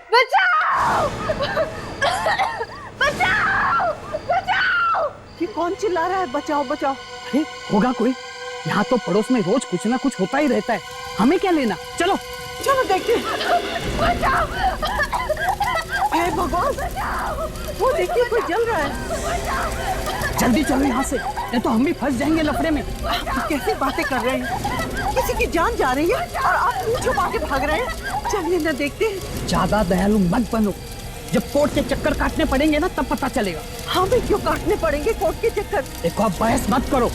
बचाओ! बचाओ! बचाओ! ये कौन चिल्ला रहा है बचाओ बचाओ? अरे होगा कोई, यहाँ तो पड़ोस में रोज कुछ ना कुछ होता ही रहता है, हमें क्या लेना। चलो चलो देखते हैं। बचाओ! हे भगवान, वो देखिए कोई जल रहा है। जल्दी चलो यहाँ से, नहीं तो हम भी फंस जाएंगे लफड़े में। आप कैसी बातें कर रहे हैं? किसी की जान जा रही है और आप मुंह छुपा के भाग रहे हैं। चलिए ना देखते हैं। ज्यादा दयालु मत बनो, जब कोर्ट के चक्कर काटने पड़ेंगे ना तब पता चलेगा। हमें क्यों काटने पड़ेंगे कोर्ट के चक्कर? देखो अब बहस मत करो,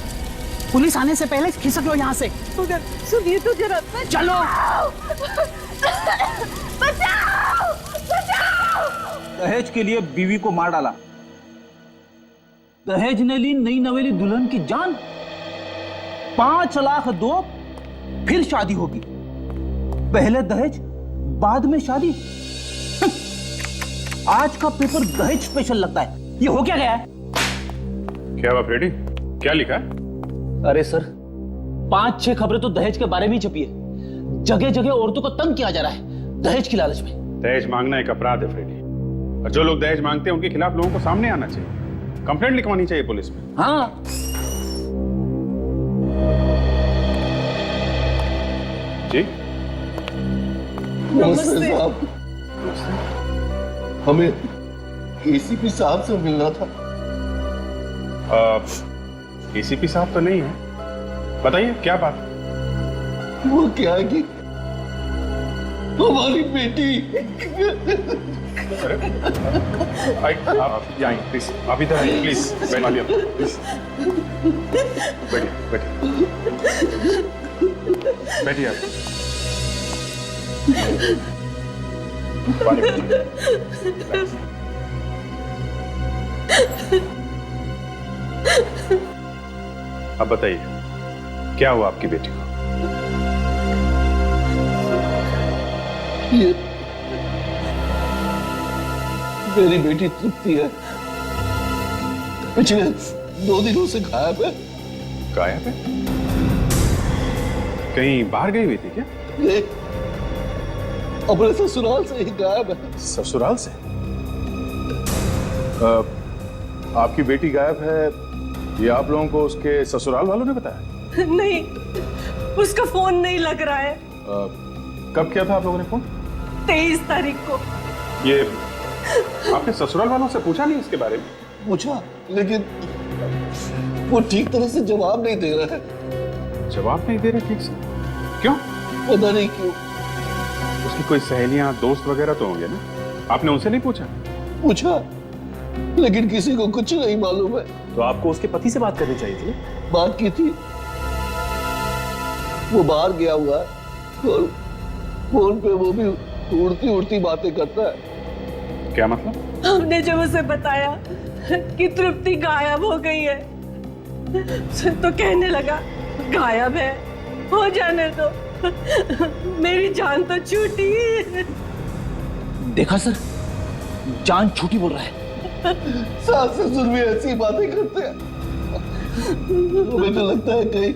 पुलिस आने से पहले खिसक लो यहाँ से। मगर सुनिए तो जरा। चलो। बचाओ! बचाओ! दहेज के लिए बीवी को मार डाला, दहेज ने ली नई नवेली दुल्हन की जान। 5 लाख दो, फिर शादी होगी। पहले दहेज बाद में शादी। आज का पेपर दहेज स्पेशल लगता है। ये हो क्या गया है? क्या हुआ फ्रेडी, क्या लिखा है? अरे सर, 5-6 खबरें तो दहेज के बारे में ही छपी है। जगह जगह औरतों को तंग किया जा रहा है दहेज की लालच में। दहेज मांगना एक अपराध है फ्रेडी, और जो लोग दहेज मांगते हैं उनके खिलाफ लोगों को सामने आना चाहिए, कंप्लेंट लिखवानी चाहिए पुलिस में। हाँ, जी नमस्ते साहब, हमें एसीपी साहब से मिलना था। एसीपी साहब तो नहीं है, बताइए क्या बात? वो क्या है कि हमारी बेटी। अरे आप यहाँ आइए प्लीज, आप इधर आइए प्लीज, बैठिए प्लीज, बैठिए बैठिए बैठिए आप। अब बताइए क्या हुआ आपकी बेटी को? ये मेरी बेटी तृप्ति है, पिछले 2 दिनों से गायब है। गायब है? कहीं बाहर गई हुई थी क्या? ये अपने ससुराल से ही गायब है। ससुराल से? आपकी बेटी गायब है, ये आप लोगों को उसके ससुराल वालों ने बताया? नहीं, उसका फोन नहीं लग रहा है। कब किया था आप लोगों ने फोन? 23 तारीख को। ये आपने ससुराल वालों से पूछा नहीं इसके बारे में? पूछा, लेकिन वो ठीक तरह से जवाब नहीं दे रहा है। जवाब नहीं दे रहे ठीक से? क्यों? पता नहीं क्यों। उसकी कोई सहेलियां दोस्त वगैरह तो होंगे ना, आपने उनसे नहीं पूछा? पूछा, लेकिन किसी को कुछ नहीं मालूम है। तो आपको उसके पति से बात करनी चाहिए थी। बात की थी, वो बाहर गया हुआ है और फोन पे वो भी उड़ती उड़ती बातें करता है। क्या मतलब? हमने जब उसे बताया कि तृप्ति गायब हो गई है तो कहने लगा गायब है, हो जाने दो, मेरी जान तो छूटी। देखा सर, जान छूटी बोल रहा है। सास ससुर भी ऐसी बातें करते हैं। मुझे तो लगता है कहीं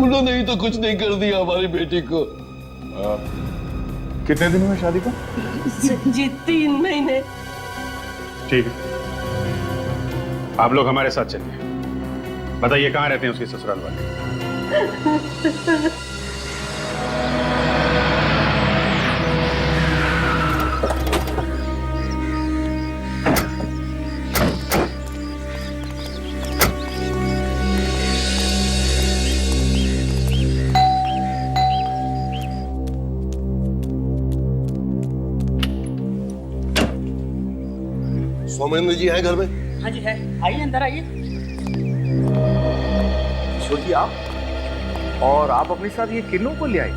उन्होंने ही तो कुछ नहीं कर दिया हमारी बेटी को। कितने दिन हुए शादी को? जी 3 महीने। ठीक है, आप लोग हमारे साथ चलिए। बताइए कहाँ रहते हैं उसके ससुराल वाले? सौमेंद्र जी हैं घर में? हाँ जी है, आइए अंदर आइए। किशोर जी आप, और आप अपने साथ ये किन्नों को ले आए?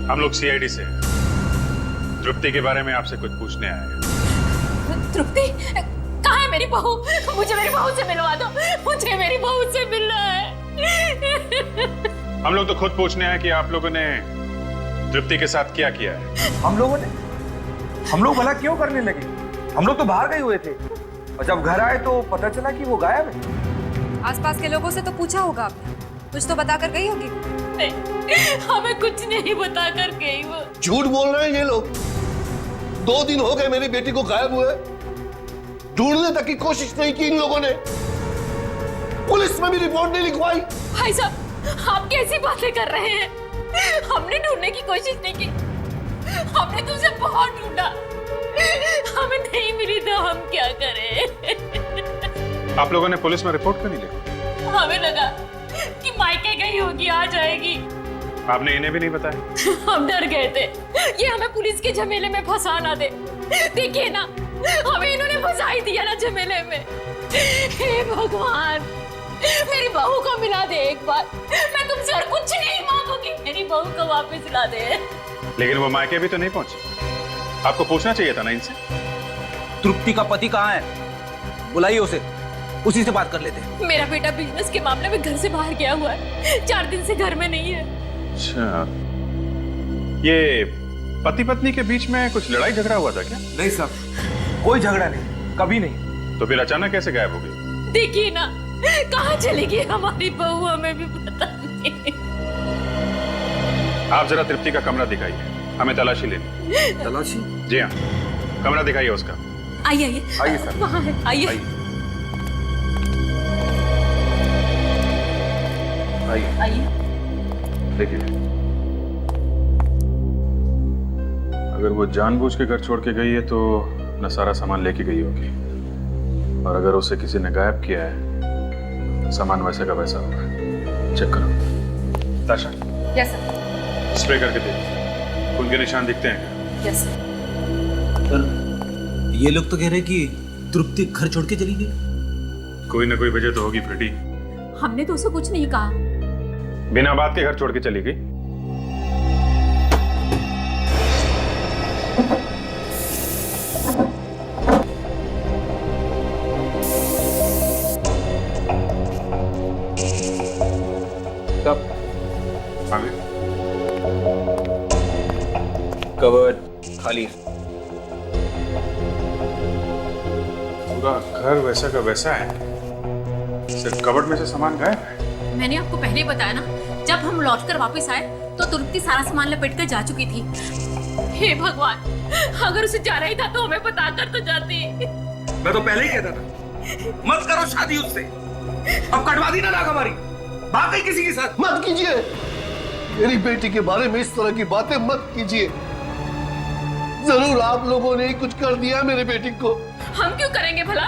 हम लोग सीआईडी से हैं। तृप्ति के बारे में आपसे कुछ पूछने आए हैं। तृप्ति कहाँ है मेरी बहू? मुझे मेरी बहू से मिलवा दो, मुझे मेरी बहू से मिलना है। हम लोग तो खुद पूछने आए कि आप लोगों ने तृप्ति के साथ क्या किया है। हम लोग भला क्यों करने लगे? हम लोग तो बाहर गए हुए थे और जब घर आए तो पता चला कि वो गायब है। आसपास के लोगों से तो पूछा होगा आपने, कुछ तो बता कर गई होगी। नहीं, हमें कुछ नहीं बता कर गई वो। झूठ बोल रहे हैं ये लोग। 2 दिन हो गए मेरी बेटी को गायब हुए, ढूंढने तक की कोशिश नहीं की इन लोगों ने, पुलिस में भी रिपोर्ट नहीं लिखवाई। भाई साहब, आप कैसी बातें कर रहे हैं? हमने ढूंढने की कोशिश नहीं की, हमने तो उसे बहुत ढूंढा, हमें नहीं मिली तो हम क्या करें? आप लोगों ने पुलिस में रिपोर्ट क्यों नहीं लिखी? हमें लगा कि मायके गई होगी, आ जाएगी। आपने इन्हें भी नहीं बताया? हम डर गए थे ये हमें पुलिस के झमेले में फंसा ना दे। देखिए ना, हमें इन्होंने फंसा ही दिया ना झमेले में। हे भगवान, मेरी बहू को मिला दे एक बार, मैं तुमसे और कुछ नहीं मांगूंगी, मेरी बहू को वापस ला दे। लेकिन वो मायके भी तो नहीं पहुंची, आपको पूछना चाहिए था ना इनसे। तृप्ति का पति कहाँ है? बुलाइए उसे, उसी से बात कर लेते हैं। मेरा बेटा बिजनेस के मामले में घर से बाहर गया हुआ है, 4 दिन से घर में नहीं है। अच्छा, ये पति पत्नी के बीच में कुछ लड़ाई झगड़ा हुआ था क्या? नहीं साहब, कोई झगड़ा नहीं, कभी नहीं। तो फिर अचानक कैसे गायब हो गई? देखिए ना, कहाँ चली गई हमारी बहू, हमें भी पता नहीं। आप जरा तृप्ति का कमरा दिखाइए, हमें तलाशी लेनी। तलाशी? जी हाँ, कमरा दिखाइए उसका। आइए आइए आइए सर। वहाँ है, आइए। आइए। देखिए, अगर वो जानबूझ के घर छोड़ के गई है तो अपना सारा सामान लेके गई होगी, और अगर उसे किसी ने गायब किया है, सामान वैसे का वैसा होगा। चेक करो। ताशा, यस सर। स्प्रे करके देख, खून के निशान दिखते हैं। Yes sir. ये लोग तो कह रहे कि तृप्ति घर छोड़ के चली गई। कोई ना कोई वजह तो होगी फ्रेडी। हमने तो उसे कुछ नहीं कहा। बिना बात के घर छोड़ के चली गई। कब? आगे कवर्ड खाली। पूरा घर वैसा का वैसा है, सिर्फ कबर्ड में से सामान गायब है। मैंने आपको पहले ही बताया ना, जब हम लौटकर वापस आए तो तृप्ति सारा सामान लपेट कर जा चुकी थी। हे भगवान, अगर उसे जाना ही था तो हमें बता कर तो जाती। मैं तो पहले ही कहता था, मत करो शादी उससे। अब कटवा दी ना नाक हमारी, भाग गई किसी के साथ। मत कीजिए, मेरी बेटी के बारे में इस तरह की बातें मत कीजिए। जरूर आप लोगों ने ही कुछ कर दिया मेरी बेटी को। हम क्यों करेंगे भला?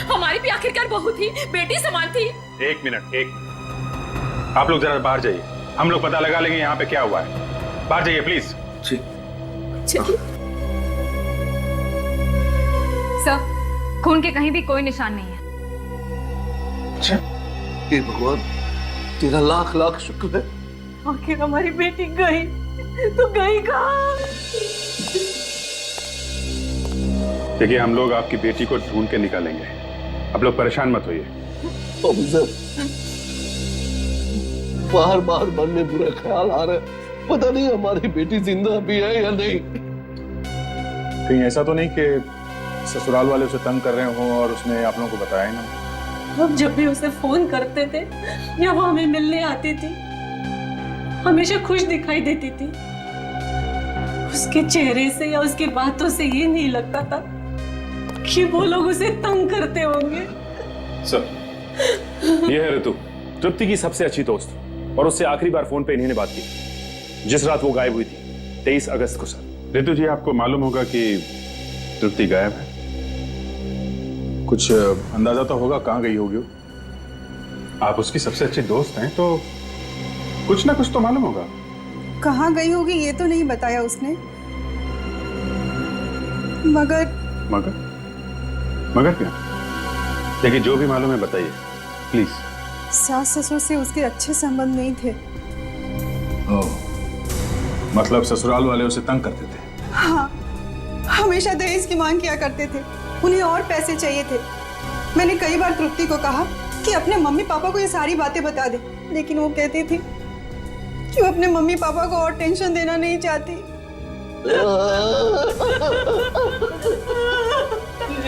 हमारी भी आखिरकार बहू थी, बेटी समान थी। एक मिनट, आप लोग जरा बाहर जाइए, हम लोग पता लगा लेंगे यहाँ पे क्या हुआ है। बाहर जाइए प्लीज। चलिए। सर, खून के कहीं भी कोई निशान नहीं है। अच्छा, हे भगवान, तेरा लाख लाख शुक्र है। आखिर हमारी बेटी गई तो गई कहाँ? देखिए, हम लोग आपकी बेटी को ढूंढ के निकालेंगे, आप लोग परेशान मत होइए। ऑफिसर, बार बार मन में बुरा ख्याल आ रहा है, पता नहीं हमारी बेटी जिंदा भी है या नहीं। कहीं ऐसा तो नहीं कि ससुराल वाले उसे तंग कर रहे हों और उसने आप लोगों को बताया ही ना? हम जब भी उसे फोन करते थे या वो हमें मिलने आती थी, हमेशा खुश दिखाई देती थी। उसके चेहरे से या उसकी बातों से ये नहीं लगता था कि वो लोग उसे तंग करते होंगे। सर, ये है ऋतु, तृप्ति की सबसे अच्छी दोस्त, और उससे आखिरी बार फोन पे इन्हीं ने बात की जिस रात वो गायब हुई थी, 23 अगस्त को। सर, ऋतु जी, आपको मालूम होगा कि तृप्ति गायब है, कुछ अंदाजा तो होगा कहाँ गई होगी वो? आप उसकी सबसे अच्छी दोस्त हैं तो कुछ ना कुछ तो मालूम होगा। कहाँ गई होगी ये तो नहीं बताया उसने, मगर मगर क्या? देखिए, जो भी मालूम है बताइए प्लीज। सास ससुर से उसके अच्छे संबंध नहीं थे। मतलब ससुराल वाले उसे तंग करते थे? हाँ, हमेशा दहेज की मांग किया करते थे, उन्हें और पैसे चाहिए थे। मैंने कई बार तृप्ति को कहा कि अपने मम्मी पापा को ये सारी बातें बता दे, लेकिन वो कहती थी कि वो अपने मम्मी पापा को और टेंशन देना नहीं चाहती।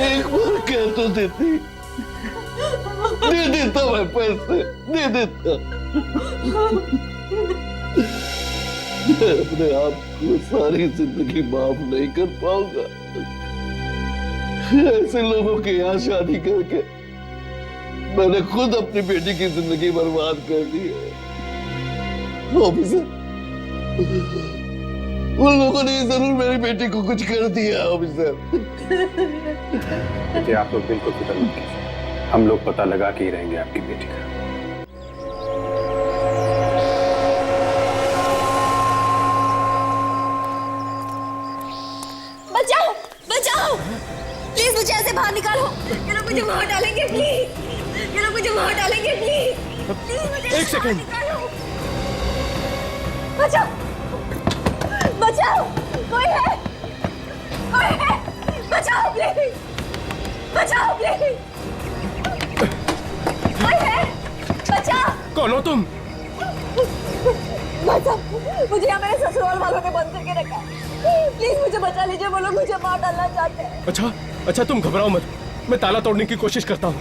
एक बार कह तो देती, दे देता मैं पैसे, दे देता। मैं अपने आप को सारी जिंदगी माफ नहीं कर पाऊंगा। ऐसे लोगों के यहाँ शादी करके मैंने खुद अपनी बेटी की जिंदगी बर्बाद कर दी है। ऑफिसर, उन लोगों ने जरूर मेरी बेटी को कुछ कर दिया। ऑफिसर, देखिए आप लोग बिल्कुल फिक्र मत कीजिए, हम लोग पता लगा के ही रहेंगे आपकी बेटी का। बचाओ बचाओ, प्लीज मुझे ऐसे बाहर निकालो। ये लोग मुझे मार डालेंगे, प्लीज। ये लोग मुझे मार डालेंगे, प्लीज। प्लीज मुझे एक सेकंड। बचाओ बचाओ, कोई है? कोई है? बचाओ प्लीज, बचाओ प्लीज। कोई है? बचाओ। कौन हो तुम? बचाओ, मुझे यहाँ मेरे ससुराल वालों ने बंद करके रखा है। प्लीज मुझे बचा लीजिए, वो लोग मुझे मार डालना चाहते हैं। अच्छा अच्छा, तुम घबराओ मत, मैं ताला तोड़ने की कोशिश करता हूँ।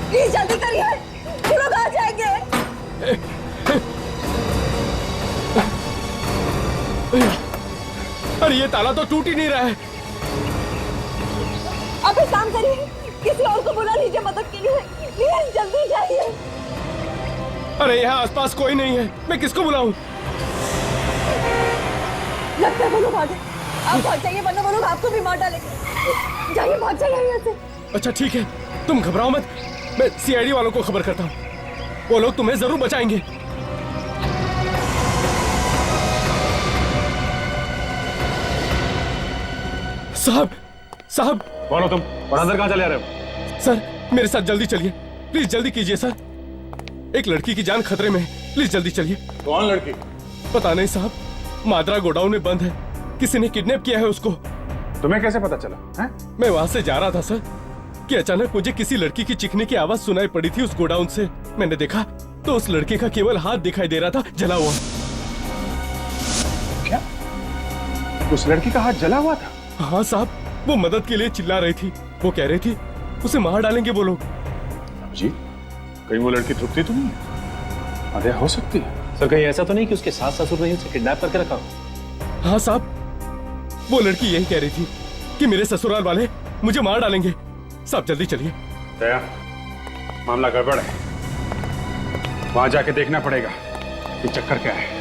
प्लीज जल्दी करिए, वो लोग आ जाएंगे। अरे ये ताला तो टूट ही नहीं रहा है। आप एक काम करिए, किसी और को बुला लीजिए मदद के लिए। प्लीज जल्दी जाइए। अरे यहाँ आसपास कोई नहीं है, मैं किसको बुलाऊं? लगता है वो लोग आ गए। आप भाग जाइए, वरना वो लोग आपको भी मार डालेंगे। जाइए, भाग जाइए यहाँ से। अच्छा ठीक है, तुम घबराओ मत, मैं सीआईडी वालों को खबर करता हूँ, वो लोग तुम्हें जरूर बचाएंगे। साहब साहब, कौन हो तुम और अंदर कहाँ चले आ रहे हो? सर मेरे साथ जल्दी चलिए, प्लीज जल्दी कीजिए सर, एक लड़की की जान खतरे में है, प्लीज जल्दी चलिए। कौन लड़की? पता नहीं साहब, माद्रा गोडाउन में बंद है, किसी ने किडनैप किया है उसको। तुम्हें कैसे पता चला है? मैं वहां से जा रहा था सर कि अचानक मुझे किसी लड़की की चीखने की आवाज सुनाई पड़ी थी उस गोडाउन से। मैंने देखा तो उस लड़के का केवल हाथ दिखाई दे रहा था जला हुआ। क्या उस लड़की का हाथ जला हुआ था? हाँ साहब, वो मदद के लिए चिल्ला रही थी, वो कह रही थी उसे मार डालेंगे वो लोग। जी, कहीं वो लड़की तृप्ति तो नहीं है? अरे हो सकती है। सर कहीं ऐसा तो नहीं कि उसके सास ससुर ने उसे किडनैप करके रखा हो? हाँ साहब, वो लड़की यही कह रही थी कि मेरे ससुराल वाले मुझे मार डालेंगे। साहब जल्दी चलिए। दया, मामला गड़बड़ है, वहां जाके देखना पड़ेगा कि चक्कर क्या है।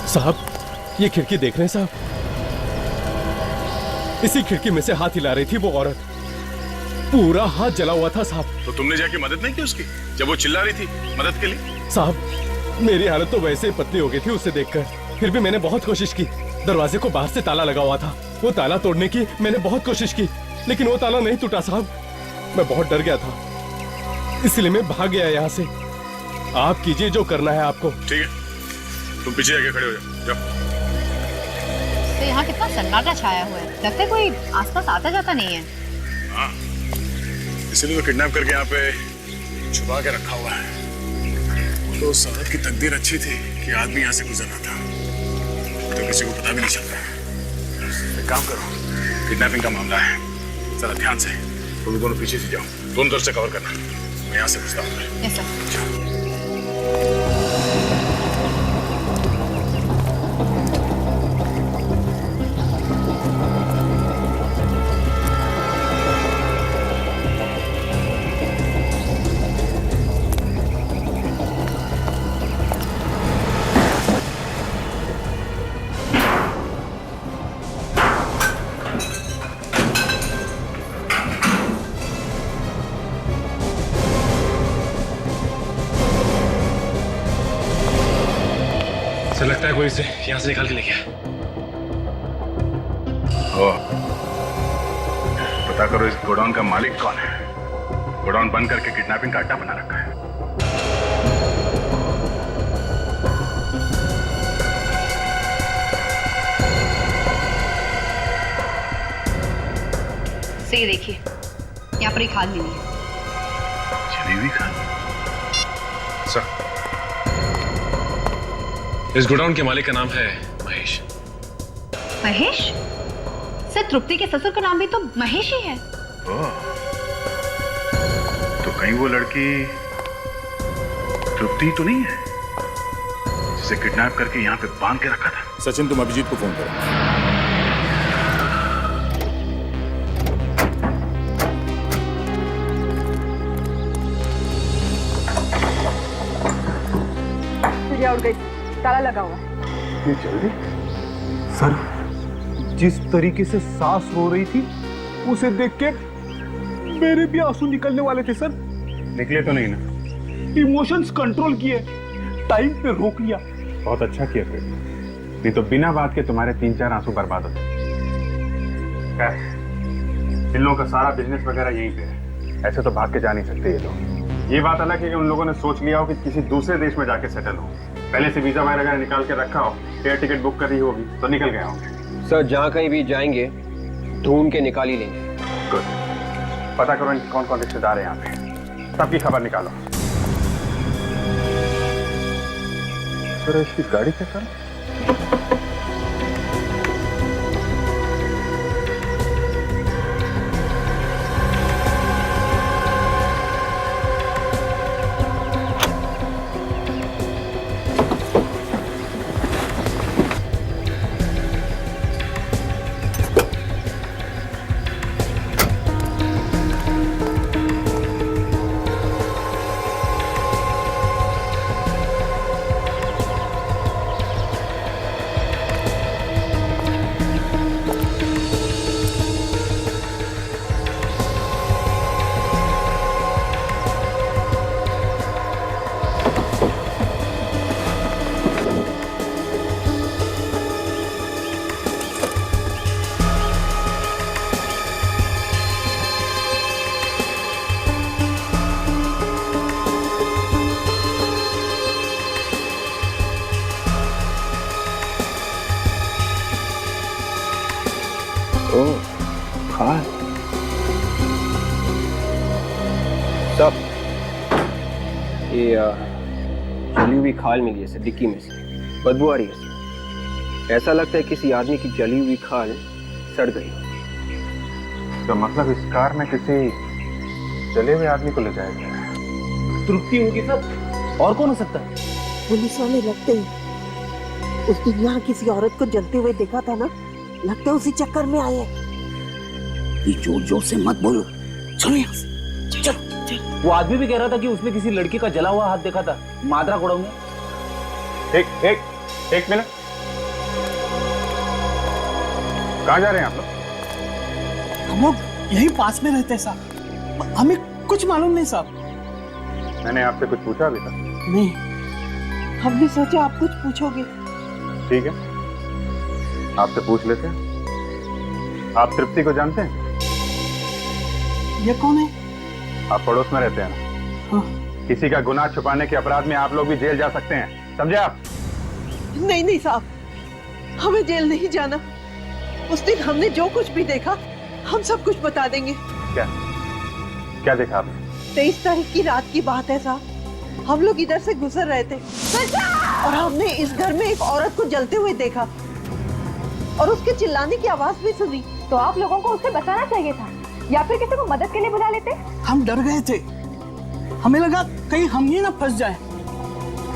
साहब ये खिड़की देख रहे हैं साहब, इसी खिड़की में से हाथ हिला रही थी वो औरत, पूरा हाथ जला हुआ था साहब। तो तुमने जाके मदद नहीं की उसकी जब वो चिल्ला रही थी मदद के लिए? साहब मेरी हालत तो वैसे ही पतली हो गई थी उसे देखकर, फिर भी मैंने बहुत कोशिश की। दरवाजे को बाहर से ताला लगा हुआ था, वो ताला तोड़ने की मैंने बहुत कोशिश की, लेकिन वो ताला नहीं टूटा साहब। मैं बहुत डर गया था, इसलिए मैं भाग गया यहाँ से। आप कीजिए जो करना है आपको। ठीक है, तुम पीछे जाके खड़े हो जाओ। तो यहाँ कितना सन्नाटा छाया हुआ है, लगता है कोई आसपास आता जाता नहीं है। हाँ, इसीलिए तो किडनैप करके यहाँ पे छुपा के रखा हुआ है। तो उस औरत की तकदीर अच्छी थी कि आदमी यहाँ से गुजरना था, तो किसी को पता भी नहीं चलता। एक काम करो, किडनैपिंग का मामला है, जरा ध्यान से तुम दोनों पीछे से जाओ, दोनों तरफ से कवर करना, मैं यहाँ से घुसता हूँ। Yes sir. ऐसा लगता है कोई इसे यहाँ से निकाल के ले गया। पता करो इस गोडाउन का मालिक कौन है। गोडाउन बंद करके किडनैपिंग का अड्डा बना रखा है। सही देखिए, यहाँ पर एक खाद मिली है। जली हुई खाद? सर, इस गोडाउन के मालिक का नाम है महेश। महेश? सर तृप्ति के ससुर का नाम भी तो महेश ही है। तो कहीं वो लड़की तृप्ति तो नहीं है जिसे किडनैप करके यहाँ पे बांध के रखा था? सचिन, तुम अभिजीत को फोन करो। उठ गई, ताला लगा हुआ है। ये जल्दी? सर, जिस तरीके से सास रो रही थी उसे देख के मेरे भी आंसू निकलने वाले थे सर। निकले तो नहीं ना? इमोशंस कंट्रोल किए, टाइम पे रोक लिया। बहुत अच्छा किया फिर, नहीं तो बिना बात के तुम्हारे 3-4 आंसू बर्बाद होते। इन लोगों का सारा बिजनेस वगैरह यहीं पे है, ऐसे तो भाग के जा नहीं सकते ये लोग। ये बात अलग है कि उन लोगों ने सोच लिया हो कि किसी दूसरे देश में जाके सेटल हो, पहले से वीजा वगैरह निकाल के रखा हो, एयर टिकट बुक करी होगी तो निकल गया होंगे। सर जहाँ कहीं भी जाएंगे ढूंढ के निकाल ही लेंगे। गुड, पता करो इनके कौन कौन रिश्तेदार है यहाँ पे, सबकी खबर निकालो। सर इसकी गाड़ी चेक करो। खाल सब ये जली हुई खाल मिली है सर, डिक्की में से बदबू आ रही है सर। ऐसा लगता है किसी आदमी की जली हुई खाल सड़ गई। तो मतलब इस कार में किसी जले हुए आदमी को ले जाया गया? तृप्ति होगी सर, और कौन हो सकता है? पुलिस वाले लगते हैं उस दिन यहाँ किसी औरत को जलते हुए देखा था ना, लगता है उसी चक्कर में आए हैं। ये जोर जोर से मत बोलो, चलो यहाँ से, चलो। वो आदमी भी कह रहा था कि उसने किसी लड़की का जला हुआ हाथ देखा था मादरा गोडाउन में। एक मिनट, कहाँ जा रहे हैं आप लोग? हम लोग यहीं पास में रहते हैं साहब, हमें कुछ मालूम नहीं साहब। मैंने आपसे कुछ पूछा अभी तक? नहीं। हमने सोचा आप कुछ पूछोगे। ठीक है, आपसे पूछ लेते हैं। आप तृप्ति को जानते हैं? ये कौन है? आप पड़ोस में रहते हैं ना? हाँ। किसी का गुनाह छुपाने के अपराध में आप लोग भी जेल जा सकते हैं, समझे आप? नहीं नहीं साहब, हमें जेल नहीं जाना। उस दिन हमने जो कुछ भी देखा हम सब कुछ बता देंगे। क्या क्या देखा आपने? 23 तारीख की रात की बात है साहब, हम लोग इधर से गुजर रहे थे और हमने इस घर में एक औरत को जलते हुए देखा और उसके चिल्लाने की आवाज भी सुनी। तो आप लोगों को उससे बचाना चाहिए था या फिर किसी को मदद के लिए बुला लेते। हम डर गए थे, हमें लगा कहीं हम ही ना फंस जाए।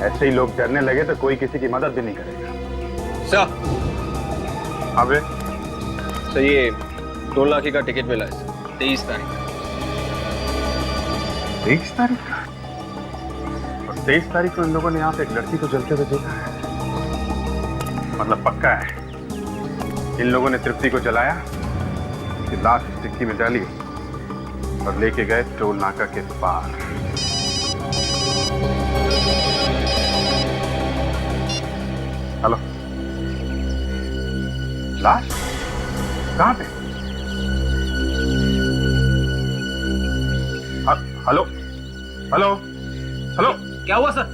ऐसे ही लोग डरने लगे तो कोई किसी की मदद भी नहीं करेगा। सर अबे सर ये टोलनाके का टिकट मिला है 23 तारीख। 23 तारीख का? और 23 तारीख को इन लोगों ने यहाँ पे एक लड़की को जलते हुए देखा है, मतलब पक्का है इन लोगों ने तृप्ति को जलाया, उसकी लाश इस डिक्की में डाली और लेके गए टोल नाका के पार। हेलो, लाश कहाँ पे? हेलो हेलो हेलो, क्या हुआ सर?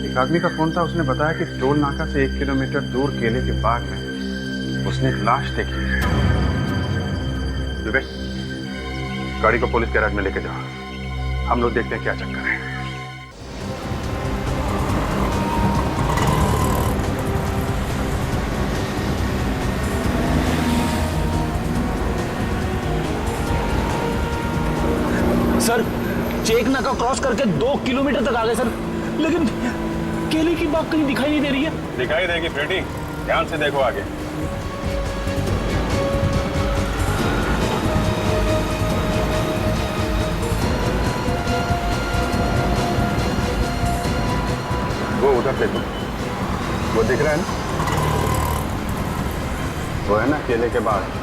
एक आदमी का फोन था, उसने बताया कि टोल नाका से 1 किलोमीटर दूर केले के बाग में उसने एक लाश देखी है। विवेक, गाड़ी को पुलिस गैराज में लेके जाओ, हम लोग देखते हैं क्या चक्कर है। सर चेक नाका क्रॉस करके 2 किलोमीटर तक आ गए सर, लेकिन केले की बात कहीं दिखाई नहीं दे रही है। दिखाई देगी फ्रेडी, ध्यान से देखो आगे। वो उधर देखो, वो दिख रहा है ना, वो है ना केले के बाग।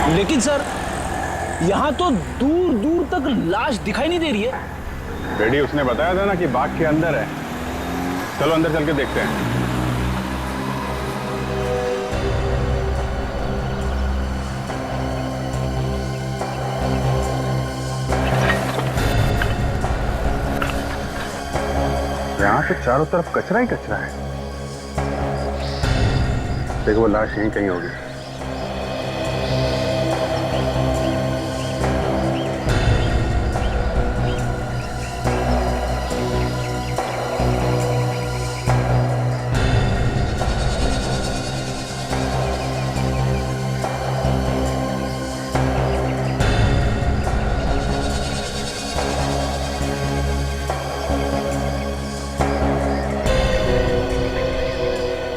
लेकिन सर यहाँ तो दूर दूर तक लाश दिखाई नहीं दे रही है। रेडी उसने बताया था ना कि बाग के अंदर है। चलो अंदर चल के देखते हैं। यहाँ तो चारों तरफ कचरा ही कचरा है। देखो वो लाश यहीं कहीं होगी।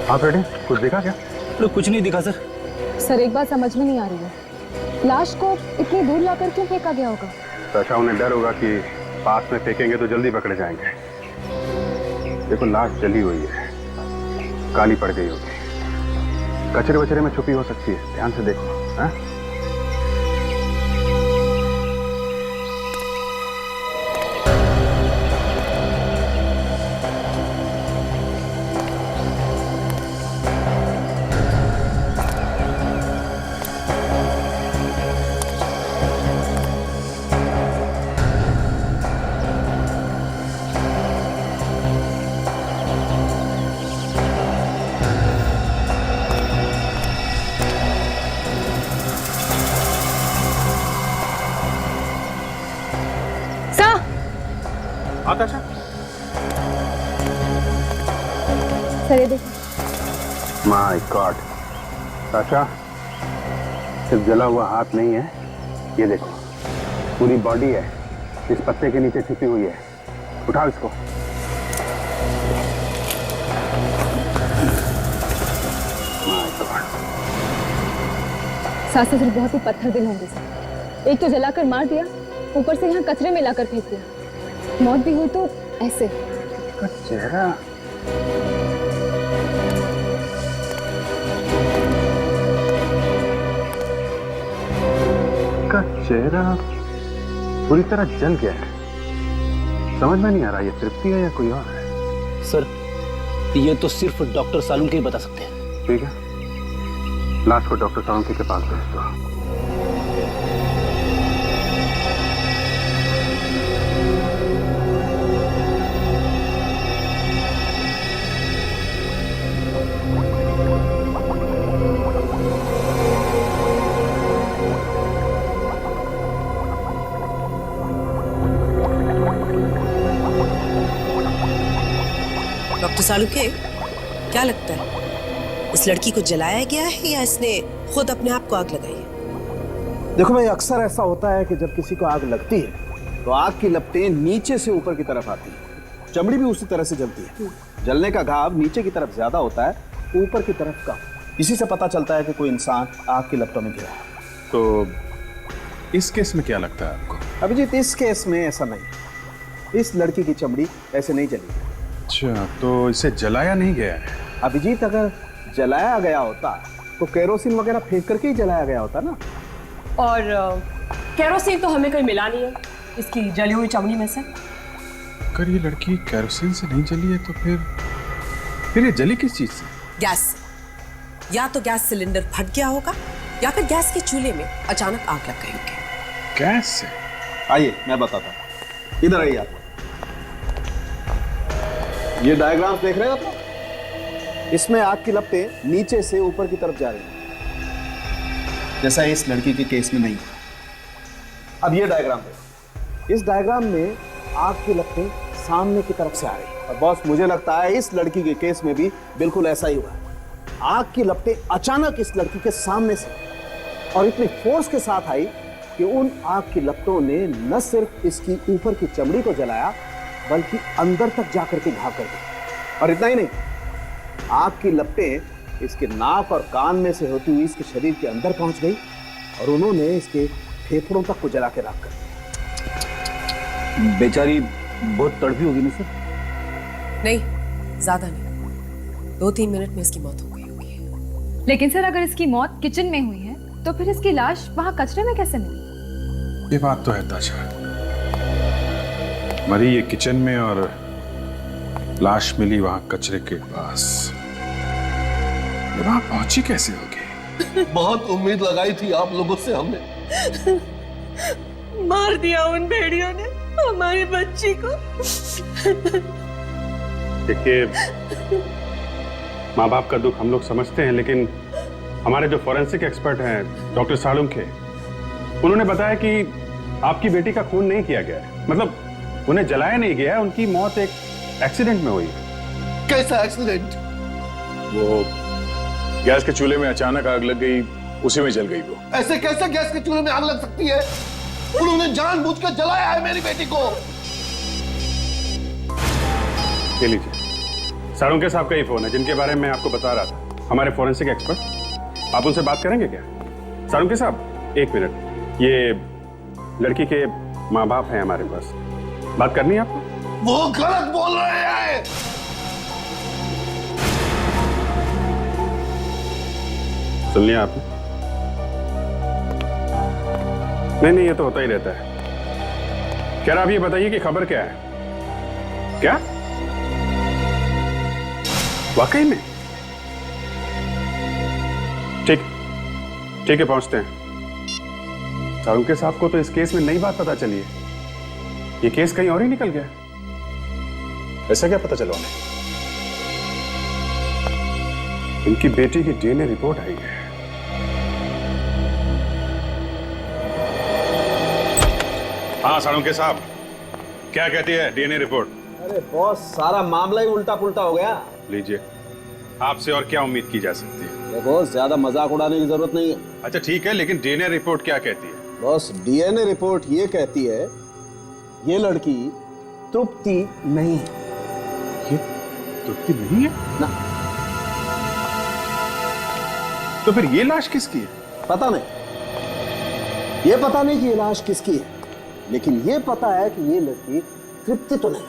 हाँ फ्रेडी, कुछ दिखा क्या? कुछ नहीं दिखा सर। सर एक बात समझ में नहीं आ रही है, लाश को इतनी दूर लाकर क्यों फेंका गया होगा? तो उन्हें डर होगा कि पास में फेंकेंगे तो जल्दी पकड़े जाएंगे। देखो लाश जली हुई है, काली पड़ गई होगी, कचरे वचरे में छुपी हो सकती है। ध्यान से देखो। हाँ? आताशा, सर ये देखो। माय गॉड, ताशा, सिर्फ जला हुआ हाथ नहीं है, ये देखो पूरी बॉडी है, इस पत्ते के नीचे छिपी हुई है। उठाओ इसको। My God. सास ससुर बहुत ही पत्थर दिल होंगे सर, एक तो जलाकर मार दिया, ऊपर से यहाँ कचरे में लाकर फेंक दिया। मौत भी हुई तो ऐसे। का चेहरा पूरी तरह जल गया है। समझ में नहीं आ रहा ये तृप्ति है या कोई और है। सर ये तो सिर्फ डॉक्टर सालुंके ही बता सकते हैं। ठीक है, लाश को डॉक्टर सालुंके के पास भेज दो। डॉक्टर सालुंके, क्या लगता है इस लड़की को जलाया गया है या इसने खुद अपने आप को आग लगाई है? देखो भाई, अक्सर ऐसा होता है कि जब किसी को आग लगती है तो आग की लपटें नीचे से ऊपर की तरफ आती है, चमड़ी भी उसी तरह से जलती है। जलने का घाव नीचे की तरफ ज्यादा होता है, ऊपर की तरफ कम। इसी से पता चलता है कि कोई इंसान आग की लपटों में गिरा है। तो इस केस में क्या लगता है आपको? अभिजीत, इस केस में ऐसा नहीं, इस लड़की की चमड़ी ऐसे नहीं जली है। अच्छा, तो इसे जलाया नहीं गया है? अभिजीत, अगर जलाया गया होता तो केरोसिन वगैरह फेंक करके ही जलाया गया होता ना। और केरोसिन तो हमें कहीं मिला नहीं है इसकी जली हुई चमड़ी में से। अगर ये लड़की केरोसिन से नहीं जली है तो फिर ये जली किस चीज से? गैस से। या तो गैस सिलेंडर फट गया होगा या फिर गैस के चूल्हे में अचानक आग लग गई होगी। गैस से? आइए मैं बताता हूँ, इधर आइए आप। ये डायग्राम देख रहे हैं आप? इसमें आग की लपटें नीचे से ऊपर की तरफ जा रही हैं, जैसा इस लड़की के केस में नहीं है। अब ये डायग्राम देखो, इस डायग्राम में आग की लपटें सामने की तरफ से आ रही है। और बॉस, मुझे लगता है इस लड़की के केस में भी बिल्कुल ऐसा ही हुआ है। आग की लपटें अचानक इस लड़की के सामने से और इतनी फोर्स के साथ आई कि उन आग की लपटों ने न सिर्फ इसकी ऊपर की चमड़ी को जलाया बल्कि अंदर तक जाकर के घाव कर दी। और इतना ही नहीं, आग की लपटें इसके नाक और कान में से होती हुई इसके शरीर के अंदर पहुंच गई और उन्होंने इसके फेफड़ों तक को जला के राख कर दिया। बेचारी बहुत तड़पी होगी ना सर? नहीं, ज्यादा नहीं, 2-3 मिनट में इसकी मौत हो गई होगी। लेकिन सर, अगर इसकी मौत किचन में हुई है तो फिर इसकी लाश वहां कचरे में कैसे मिली? ये बात तो है ताजा, मरी ये किचन में और लाश मिली वहां कचरे के पास। ये वहां पहुंची कैसे होगी? बहुत उम्मीद लगाई थी आप लोगों से हमने। मार दिया उन भेड़ियों ने हमारी बच्ची को। देखिए, माँ बाप का दुख हम लोग समझते हैं, लेकिन हमारे जो फॉरेंसिक एक्सपर्ट हैं डॉक्टर सालुंखे, उन्होंने बताया कि आपकी बेटी का खून नहीं किया गया है, मतलब उन्हें जलाया नहीं गया है, उनकी मौत एक एक्सीडेंट में हुई है। कैसा एक्सीडेंट? वो गैस के चूल्हे में अचानक आग लग गई, उसी में जल गई वो। ऐसे कैसे गैस के चूल्हे में आग लग सकती है? उन्होंने जानबूझकर जलाया है मेरी बेटी को। ले लीजिए, सालुंखे साहब का ही फोन है जिनके बारे में आपको बता रहा था, हमारे फॉरेंसिक एक्सपर्ट। आप उनसे बात करेंगे क्या? सालुंखे साहब, 1 मिनट, ये लड़की के माँ बाप हैं हमारे पास, बात करनी है आपको? वो गलत बोल रहे हैं। सुन लिया आपने? नहीं, ये तो होता ही रहता है। क्या आप ये बताइए कि खबर क्या है? क्या वाकई में? ठीक है, पहुंचते हैं। सालुंखे साहब को तो इस केस में नई बात पता चली है, ये केस कहीं और ही निकल गया। ऐसा क्या पता चला उन्हें? इनकी बेटी की डीएनए रिपोर्ट आई है। हाँ सालुंखे साहब, क्या कहती है डीएनए रिपोर्ट? अरे बॉस, सारा मामला ही उल्टा पुल्टा हो गया। लीजिए, आपसे और क्या उम्मीद की जा सकती है? बॉस, ज्यादा मजाक उड़ाने की जरूरत नहीं है। अच्छा ठीक है, लेकिन डीएनए रिपोर्ट क्या कहती है? बॉस, डीएनए रिपोर्ट ये कहती है ये लड़की तृप्ति नहीं है। ये तृप्ति नहीं है ना? तो फिर ये लाश किसकी है? पता नहीं, ये पता नहीं कि ये लाश किसकी है, लेकिन ये पता है कि ये लड़की तृप्ति तो नहीं।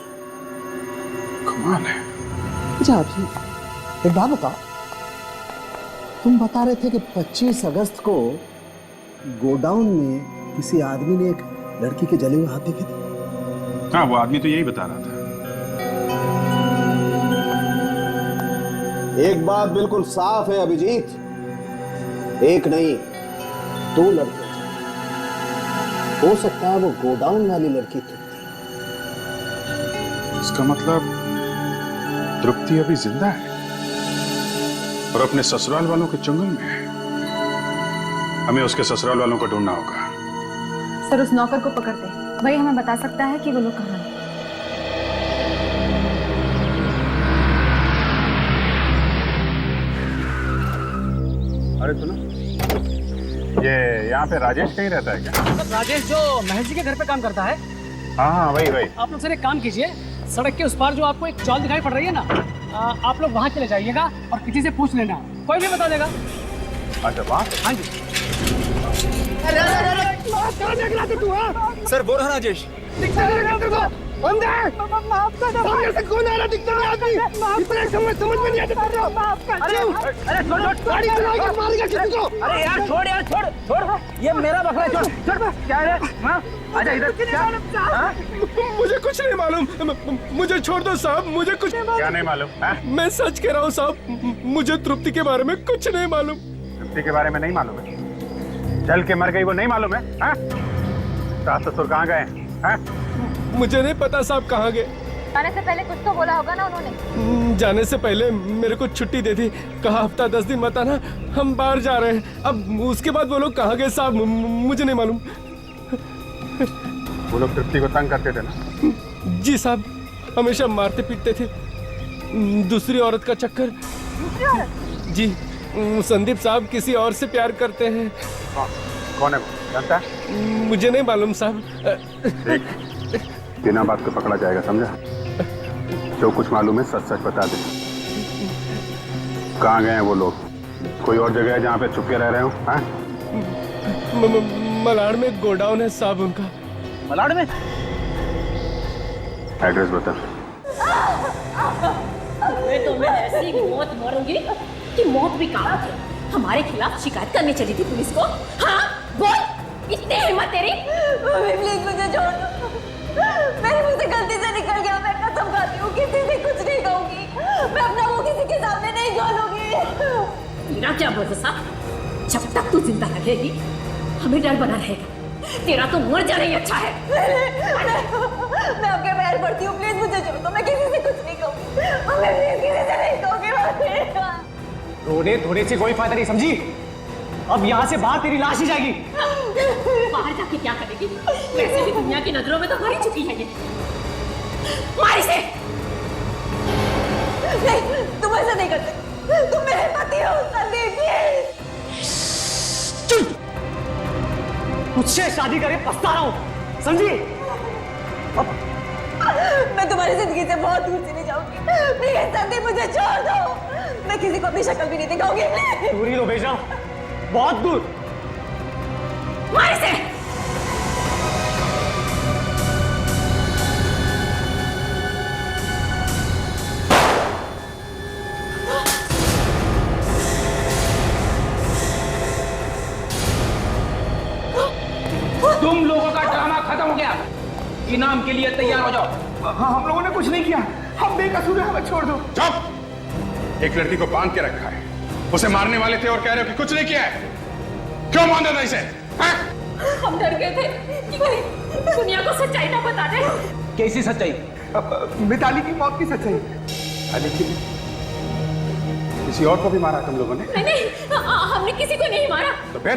कमाल है। अच्छा आप जी, एक बात बताओ, तुम बता रहे थे कि 25 अगस्त को गोडाउन में किसी आदमी ने एक लड़की के जले हुए हाथ देखे थे। हाँ, वो आदमी तो यही बता रहा था। एक बात बिल्कुल साफ है अभिजीत, एक नहीं 2 लड़कियां। हो सकता है वो गोडाउन वाली लड़की तृप्ति। इसका मतलब तृप्ति अभी जिंदा है और अपने ससुराल वालों के चंगुल में है। हमें उसके ससुराल वालों को ढूंढना होगा। सर, उस नौकर को पकड़ते हैं, वही हमें बता सकता है कि वो लोग कहाँ हैं। अरे सुनो, ये यहाँ पे राजेश कहीं रहता है क्या? राजेश जो महल जी के घर पे काम करता है। हाँ, वही। आप लोग सर एक काम कीजिए, सड़क के उस पार जो आपको एक चौल दिखाई पड़ रही है ना, आप लोग वहाँ चले जाइएगा और किसी से पूछ लेना, कोई भी बता देगा। अच्छा, वहाँ? हाँ जी। सर, वो रहा राजेश। सामने से कौन आ रहा? दिखता नहीं आदमी। इतना समझ में नहीं आता। अरे छोड़, गाड़ी चलाएगा, मारेगा किसी को। अरे यार छोड़, ये मेरा बकरा है, छोड़। क्या है? हाँ, आजा इधर। क्या? मुझे कुछ नहीं मालूम, मुझे छोड़ दो साहब, मुझे कुछ क्या नहीं मालूम? मैं सच कह रहा हूँ साहब, मुझे तृप्ति के बारे में कुछ नहीं मालूम। तृप्ति के बारे में नहीं मालूम है? जल के मर गई वो नहीं मालूम है? सास ससुर कहाँ गए? मुझे नहीं पता साहब कहाँ गए। जाने से पहले कुछ तो बोला होगा ना उन्होंने? जाने से पहले मेरे को छुट्टी दे दी, कहा हफ्ता 10 दिन मत आना, हम बाहर जा रहे हैं। अब उसके बाद वो लोग कहाँ गए साहब, मुझे नहीं मालूम। वो लोग तृप्ति को तंग करते थे ना? जी साहब, हमेशा मारते पीटते थे। दूसरी औरत का चक्कर। जी, संदीप साहब किसी और से प्यार करते हैं। कौन है वो, जानता है? मुझे नहीं मालूम साहब। देख, बिना बात को पकड़ा जाएगा, समझा? जो कुछ मालूम है सच सच बता दे। कहाँ गए हैं वो लोग? कोई और जगह है जहाँ पे छुप के रह रहे हो? हाँ? मलाड़ में गोडाउन है साहब उनका। मलाड़ में? एड्रेस बता। तो मैं ऐसी मौत मरूंगी कि मौत भी काला थे। हमारे खिलाफ शिकायत करने चली थी पुलिस को। हाँ बोल, इतनी हिम्मत तेरी? प्लीज मुझे छोड़ दो, मेरे मुंह से गलती से निकल गया। मैं कसम खाती हूँ किसी से कुछ नहीं कहूंगी। मैं अपना मुंह किसी के सामने नहीं खोलूंगी। तेरा क्या भरोसा? जब तक तू जिंदा रहेगी हमें डर बना रहेगा। तेरा तो मर जाना ही अच्छा है। मैं आपके पैर पड़ती हूँ, प्लीज मुझे छोड़ दो। मैं किसी से कुछ नहीं कहूंगी। मैं प्लीज किसी से नहीं कहूंगी। रोने धोने से कोई फायदा नहीं, समझी? अब यहाँ से बाहर तेरी लाश ही जाएगी। बाहर जाके क्या करेगी? वैसे भी दुनिया की नजरों में तो मर ही चुकी है ये। मार इसे। नहीं, तुम ऐसा नहीं कर सकते। तुम मेरे पति हो संदीप जी। मुझसे शादी करे पछता रहा हूँ, समझी? मैं तुम्हारी जिंदगी से बहुत दूर चली जाऊंगी। प्लीज संदीप मुझे छोड़ दो। मैं किसी को अपनी शक्ल भी नहीं दिखाऊंगी। दूर ही लो बेजा, बहुत दूर। मार इसे। तुम लोगों का ड्रामा खत्म हो गया। इनाम के लिए तैयार हो जाओ। हाँ, हम लोगों ने कुछ नहीं किया। हम बेकसूर हैं, हमें छोड़ दो। चुप! एक लड़की को बांध के रखा है, उसे मारने वाले थे और कह रहे हो कि कुछ नहीं किया है। क्यों बांधा था इसे? हाँ? हम डर गए थे कि कहीं दुनिया को सच्चाई ना बता दे। कैसी सच्चाई? मिताली की मौत की सच्चाई। लेकिन किसी और को भी मारा तुम लोगों ने? नहीं, हमने किसी को नहीं मारा। तो फिर?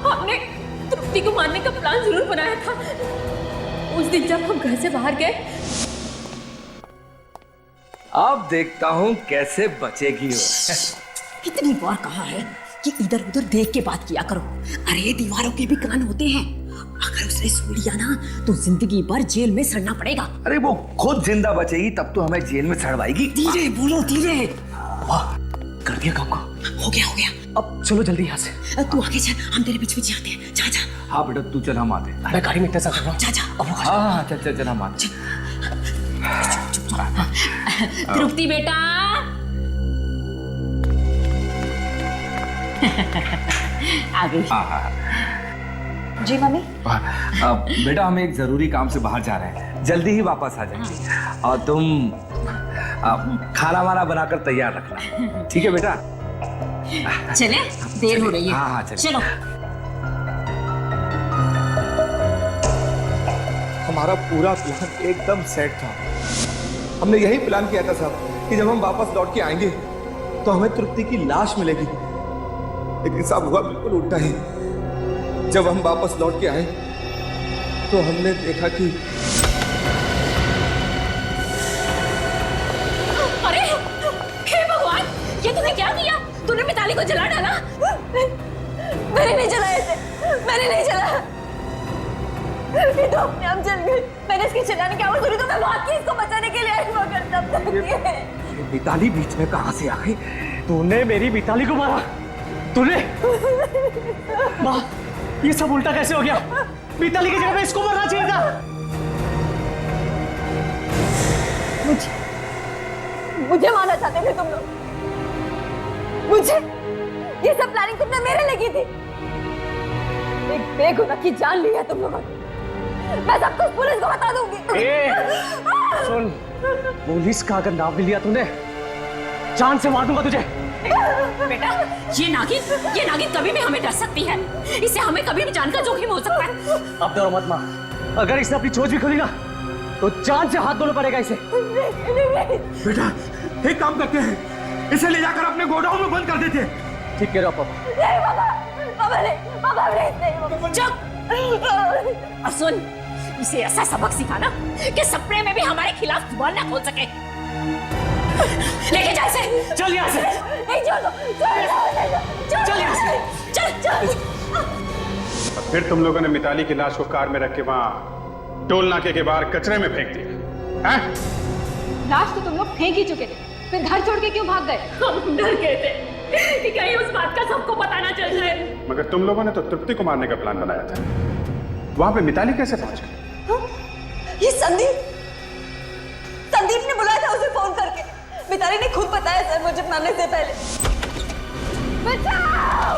हमने तृप्ति को मारने का प्लान जरूर बनाया था। उस दिन जब हम घर से बाहर गए। अब देखता हूँ कैसे बचेगी वो। कितनी बार कहा है कि इधर उधर देख के बात किया करो। अरे दीवारों के भी कान होते हैं। अगर उसने सुन लिया ना तो जिंदगी भर जेल में सड़ना पड़ेगा। अरे वो खुद जिंदा बचेगी तब तो हमें जेल में सड़वाएगी। धीरे बोलो, धीरे। वाह, कर दिया काम को। हो गया, हो गया। अब चलो जल्दी यहाँ से। तू आगे चल, हम तेरे पीछे पीछे आते हैं। जा जा। हाँ बेटा तू चल, हम आते हैं। मैं गाड़ी में इंतजार कर रहा हूँ। जा जा। हाँ चल चल चल, हम आते हैं। तृप्ति बेटा। आ गई। जी मम्मी। बेटा हम एक जरूरी काम से बाहर जा रहे हैं, जल्दी ही वापस आ जाएंगे। और तुम खाना वाना बनाकर तैयार रखना, ठीक है बेटा? चले, देर हो रही है। हाँ हाँ चलो। हमारा पूरा प्लान एकदम सेट था। हमने यही प्लान किया था साहब कि जब हम वापस लौट के आएंगे तो हमें तृप्ति की लाश मिलेगी। लेकिन साहब हुआ बिल्कुल उल्टा ही। जब हम वापस लौट के आए तो हमने देखा कि अरे हे भगवान, ये तूने क्या किया? तूने मिताली को जला डाला? मैंने नहीं जलाया इसे, मैंने नहीं जलाया। ये तो अपने आप जल गई। मैंने इसके चिल्लाने की आवाज सुनी तो मैं भाग के इसको बचाने के लिए आई, मगर तब तक ये मिताली बीच में कहां से आ गई? तूने मेरी मिताली को मारा? तूने? माँ, ये सब उल्टा कैसे हो गया? मिताली की जगह पे इसको मरना चाहिए था। मुझे मारना चाहते थे तुम लोग। मुझे ये सब प्लानिंग तुमने मेरे लगी थी। एक बेगुनाह की जान ली है तुम लोगों ने। मैं सब कुछ पुलिस को बता दूंगी। सुन, पुलिस का अगर नाम भी लिया तूने, जान से मार दूंगा तुझे। बेटा, ये नागिन कभी भी हमें डर सकती है। इससे हमें कभी भी जान का जोखिम हो सकता है। अब डरो मत माँ, अगर इसने अपनी चोंच भी खोली ना तो जान से हाथ धोना पड़ेगा इसे। बेटा एक काम करते हैं, इसे ले जाकर अपने गोडाउन में बंद कर देते हैं। ठीक कह रहे हो पापा। पापा नहीं, पापा नहीं। चुप। और सुन, इसे ऐसा सबक सिखाना कि सपने में भी हमारे खिलाफ जुबान ना खोल सके। लेके जा इसे। चल यहाँ से। नहीं छोड़ो, चल यहाँ से। चल। और फिर तुम लोगों ने मिताली की लाश को कार में रख के वहां टोल नाके के बाहर कचरे में फेंक दिया हैं? लाश तो तुम लोग फेंक ही चुके थे, फिर घर छोड़ के क्यों भाग गए? हम डर गए थे कि कहीं उस बात का सबको पता ना चल जाए। मगर तुम लोगों ने तो तृप्ति को मारने का प्लान बनाया था। वहां पे मिताली कैसे पहुंच गई? ये संदीप ने बुलाया था उसे फोन करके। मिताली ने खुद बताया सर मुझे मारने से पहले। बचाओ!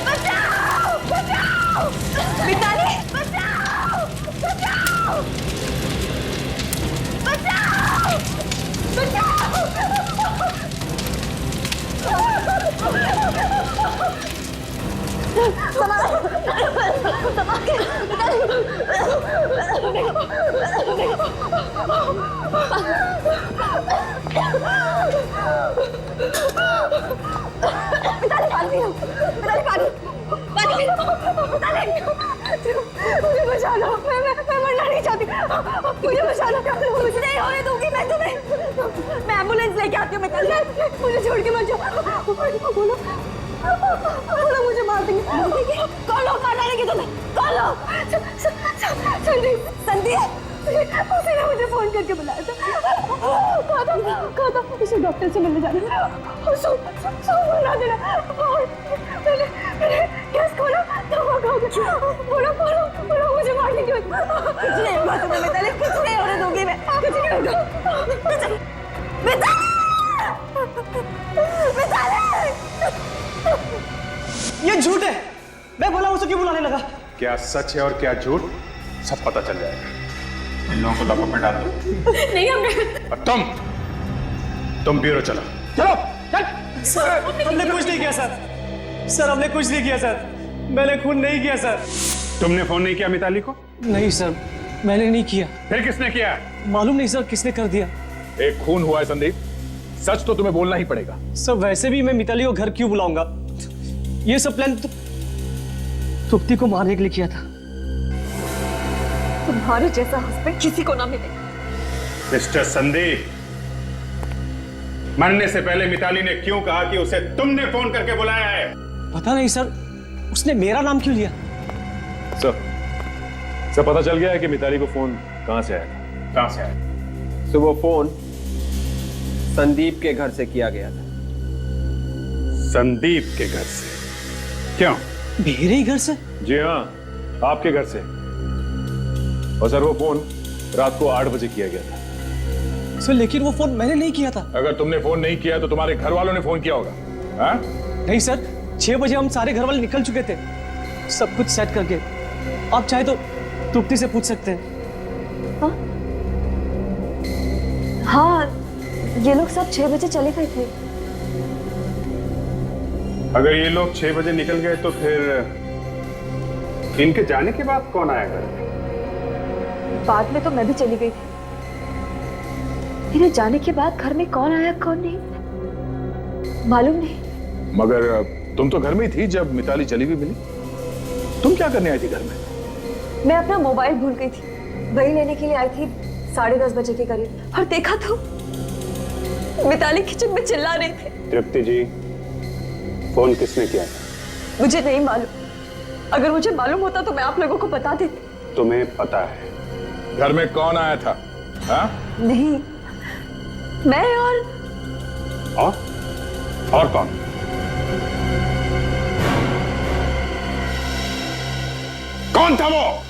बचाओ! बचाओ! मिताली! बचाओ! बचाओ! बचाओ! मुझे बचा लो, मैं मरना नहीं चाहती, मुझे बचा लो, कुछ नहीं होने दूंगी मैं तुम्हें। मैं एम्बुलेंस लेके आती हूँ, मुझे छोड़ के मत जाओ। बोलो मुझे मार देंगे। कौन लोग मार डालेंगे तुम्हें? कौन लोग? संदीप उसने मुझे फोन करके बुलाया था। कहा था इसे डॉक्टर से मिलने जाना। बुला देना। मैंने गैस खोला तो वो खा गया। बोलो मुझे मारने की कुछ नहीं होगा तुम्हें मिताली, कुछ नहीं होने दूंगी मैं, कुछ नहीं होगा। ये झूठ है। मैं बोला उसे क्यों बुलाने लगा? क्या सच है और क्या झूठ सब पता चल जाएगा। इन लोगों को लॉकअप में डाल दो। नहीं हमने। और तुम ब्यूरो चलो। सर हमने कुछ नहीं किया सर, हमने कुछ नहीं किया सर, मैंने खून नहीं किया सर। तुमने फोन नहीं किया मिताली को? नहीं सर, मैंने नहीं किया। फिर किसने किया? मालूम नहीं सर किसने कर दिया। एक खून हुआ है संदीप, सच तो तुम्हें बोलना ही पड़ेगा। सर वैसे भी मैं मिताली को घर क्यों बुलाऊंगा? ये सब प्लान तृप्ति को मारने के लिए किया था। तुम्हारे जैसा हस्बैंड किसी को ना मिले। मिस्टर संदीप, मरने से पहले मिताली ने क्यों कहा कि उसे तुमने फोन करके बुलाया है? पता नहीं सर, उसने मेरा नाम क्यों लिया? सर पता चल गया है कि मिताली को फोन कहां से आया था। कहां से आया? तो वो फोन संदीप के घर से किया गया था। संदीप के घर से? क्यों? मेरे ही घर से? जी हाँ, आपके घर से। और सर वो फोन रात को 8 बजे किया गया था। सर लेकिन वो फोन मैंने नहीं किया था। अगर तुमने फोन नहीं किया तो तुम्हारे घर वालों ने फोन किया होगा। हाँ? नहीं सर, 6 बजे हम सारे घर वाले निकल चुके थे, सब कुछ सेट करके। आप चाहे तो तृप्ति से पूछ सकते हैं। हाँ, ये लोग सब 6 बजे चले गए थे। अगर ये लोग 6 बजे निकल गए तो फिर इनके जाने के बाद कौन आया घर में? बाद में तो मैं भी चली गई थी। मेरे जाने के बाद घर में कौन आया कौन नहीं मालूम नहीं। मगर तुम तो घर में ही थी जब मिताली जली हुई मिली। तुम क्या करने आई थी घर में? मैं अपना मोबाइल भूल गई थी, वही लेने के लिए आई थी 10:30 बजे के करीब, और देखा तो मिताली किचन में चिल्ला रही थी। तृप्ति जी, फोन किसने किया था? मुझे नहीं मालूम, अगर मुझे मालूम होता तो मैं आप लोगों को बता देती। तुम्हें पता है घर में कौन आया था? हाँ? नहीं, मैं और कौन? कौन था वो?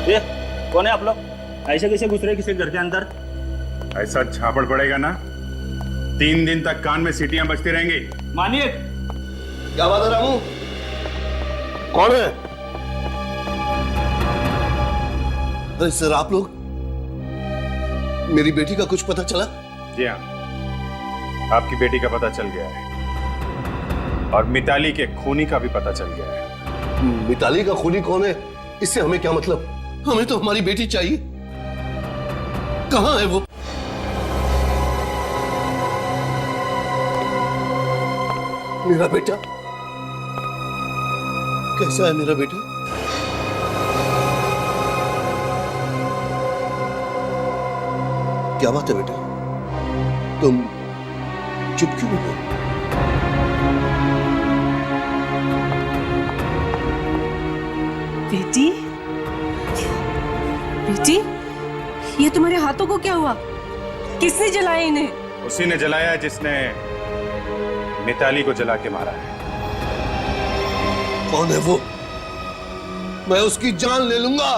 ये कौन है आप लोग? ऐसे कैसे घुस रहे किसी घर के अंदर? ऐसा झापड़ पड़ेगा ना, 3 दिन तक कान में सीटियां बजती रहेंगी। मानिए। क्या बात है रामू? कौन है? अरे सर, आप लोग, मेरी बेटी का कुछ पता चला? जी हाँ, आपकी बेटी का पता चल गया है और मिताली के खूनी का भी पता चल गया है। मिताली का खूनी कौन है, इससे हमें क्या मतलब? हमें तो हमारी बेटी चाहिए। कहाँ है वो? मेरा बेटा कैसा है मेरा बेटा? क्या बात है बेटा, तुम चुप क्यों हो? बेटी, बेटी, ये तुम्हारे हाथों को क्या हुआ? किसने जलाया इन्हें? उसी ने जलाया जिसने मिताली को जला के मारा है। कौन है वो? मैं उसकी जान ले लूंगा।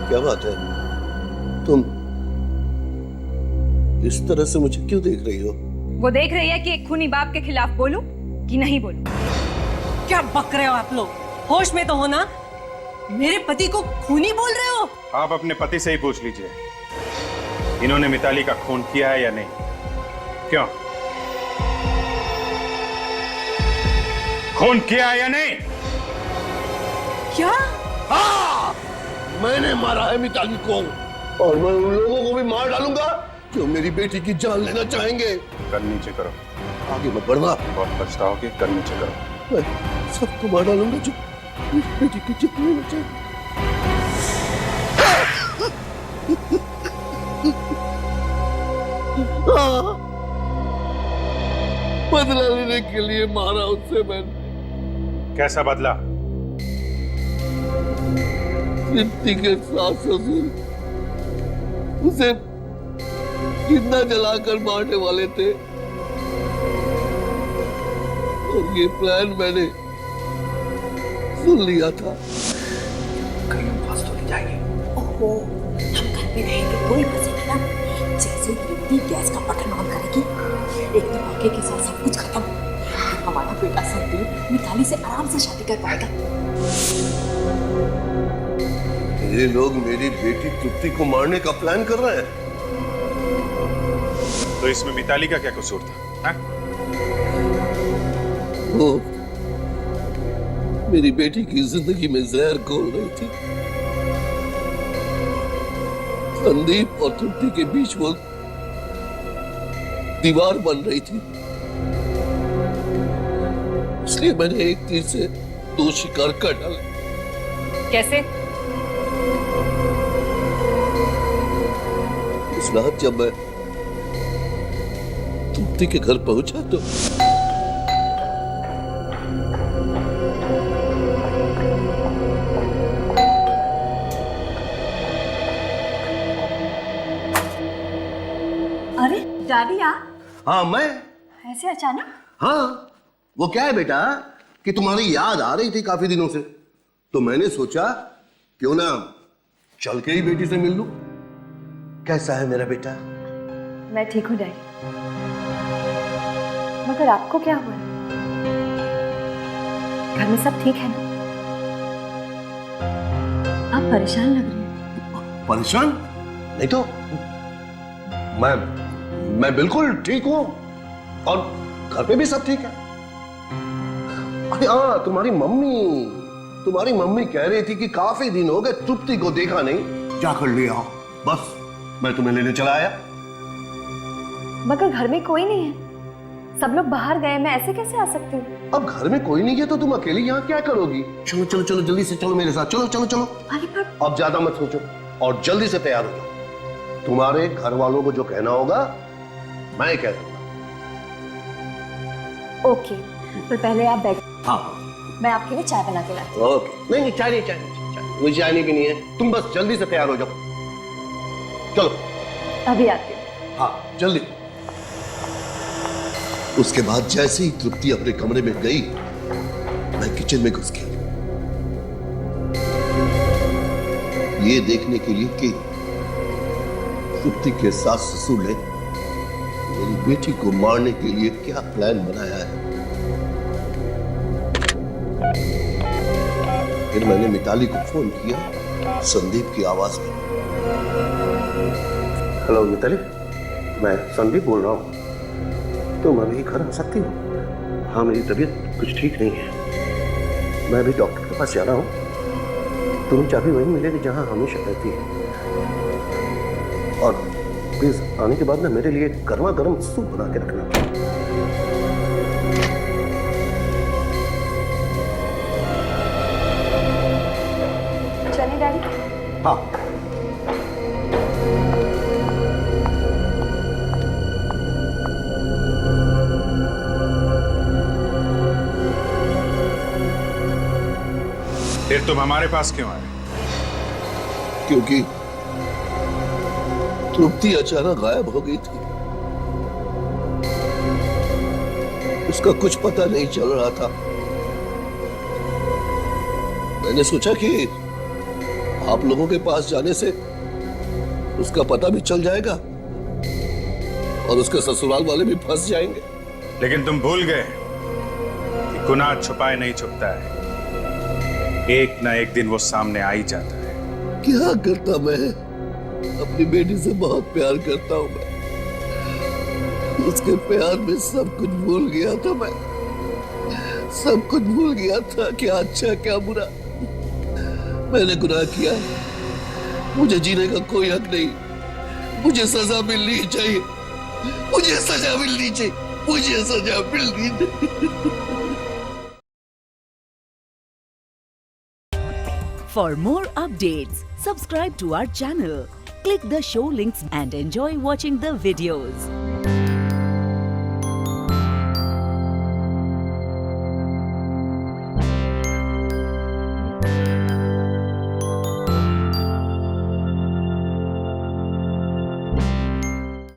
क्या बात है, तुम इस तरह से मुझे क्यों देख रही हो? वो देख रही है कि एक खूनी बाप के खिलाफ बोलूं कि नहीं बोलूं। क्या बक रहे हो आप लोग? होश में तो हो ना? मेरे पति को खूनी बोल रहे हो? आप अपने पति से ही पूछ लीजिए, इन्होंने मिताली का खून किया है या नहीं। क्यों, खून किया है या नहीं? क्या? हाँ, मैंने मारा है मिताली को, और मैं उन लोगों को भी मार डालूंगा जो मेरी बेटी की जान लेना चाहेंगे। कर नीचे करो, आगे मत बढ़ना, बहुत पछताओगे। कर नीचे करो। मैं सबको मार डालूंगा जो मेरी बेटी की जान लेना चाहेंगे। बदला लेने के लिए मारा उससे मैंने। कैसा बदला? तृप्ति के सास ससुर उसे जिंदा जलाकर मारने वाले थे, और ये प्लान मैंने सुन लिया था। कहीं हम फंस तो नहीं जाएंगे? ओहो, हम घर में रहेंगे कोई फंसेगा ना। जैसे तृप्ति गैस का बटन ऑन करेगी, एक धमाके के साथ सब कुछ खत्म। हमारा बेटा संदीप मिताली से आराम से शादी कर पाएगा। ये लोग मेरी बेटी तृप्ति को मारने का प्लान कर रहे हैं। तो इसमें मिताली का क्या कसूर था? वो मेरी बेटी की जिंदगी में जहर घोल रही थी। संदीप और तृप्ति के बीच वो दीवार बन रही थी, इसलिए मैंने एक तीर से दो शिकार कर डाले। कैसे? इस रात जब मैं तृप्ति के घर पहुंचा तो अरे डैडी आप? हाँ मैं। ऐसे अचानक? हाँ, वो क्या है बेटा कि तुम्हारी याद आ रही थी काफी दिनों से, तो मैंने सोचा क्यों ना चल के ही बेटी से मिल लूं। कैसा है मेरा बेटा? मैं ठीक हूँ डैडी, मगर आपको क्या हुआ? घर में सब ठीक है ना? आप परेशान लग रहे हैं। परेशान? नहीं तो मैं बिल्कुल ठीक हूं, और घर पे भी सब ठीक है। अरे हाँ, तुम्हारी मम्मी कह रही थी कि काफी दिन हो गए तृप्ति को देखा नहीं, जाकर ले आओ। बस मैं तुम्हें लेने चला आया। मगर घर में कोई नहीं है, सब लोग बाहर गए, मैं ऐसे कैसे आ सकती हूँ? अब घर में कोई नहीं है तो तुम अकेली यहाँ क्या करोगी? चलो चलो चलो, जल्दी से चलो मेरे साथ, चलो चलो चलो। अरे पर अब ज्यादा मत सोचो और जल्दी से तैयार हो जाओ। तुम्हारे घर वालों को जो कहना होगा मैं कह दूंगा। ओके, पर पहले आप बैठ। हाँ, मैं आपके लिए चाय बना के लाती हूँ। ओके। नहीं चाय नहीं, मुझे चाय नहीं पीनी है। तुम बस जल्दी से तैयार हो जाओ। चलो अभी आती हूँ। हाँ जल्दी। उसके बाद जैसे ही तृप्ति अपने कमरे में गई, मैं किचन में घुस गया, ये देखने के लिए कि तृप्ति के सास ससुर ने मेरी बेटी को मारने के लिए क्या प्लान बनाया है। फिर मैंने मिताली को फोन किया संदीप की आवाज में। हेलो मिताली, मैं संदीप बोल रहा हूँ, तुम अभी घर आ सकती हो? हाँ, मेरी तबीयत कुछ ठीक नहीं है। मैं अभी डॉक्टर के पास जा रहा हूँ। तुम्हें चाबी वहीं मिलेगी जहाँ हमेशा रहती है। और प्लीज आने के बाद ना मेरे लिए गर्मा गर्म सूप बना के रखना। चलें डैडी? हाँ। फिर तुम हमारे पास क्यों आए? क्योंकि तृप्ति अचानक गायब हो गई थी। उसका कुछ पता नहीं चल रहा था। मैंने सोचा कि आप लोगों के पास जाने से उसका पता भी चल जाएगा और उसके ससुराल वाले भी फंस जाएंगे। लेकिन तुम भूल गए कि गुनाह छुपाए नहीं छुपता है, एक ना एक दिन वो सामने आ ही जाता है। क्या करता मैं? अपनी बेटी से बहुत प्यार करता हूं मैं। उसके प्यार में सब कुछ भूल गया था मैं। सब कुछ भूल गया था, क्या अच्छा क्या बुरा। मैंने गुनाह किया, मुझे जीने का कोई हक नहीं। मुझे सजा मिलनी चाहिए, मुझे सजा मिलनी चाहिए, मुझे सजा मिलनी चाहिए। For more updates, subscribe to our channel, click the show links and enjoy watching the videos.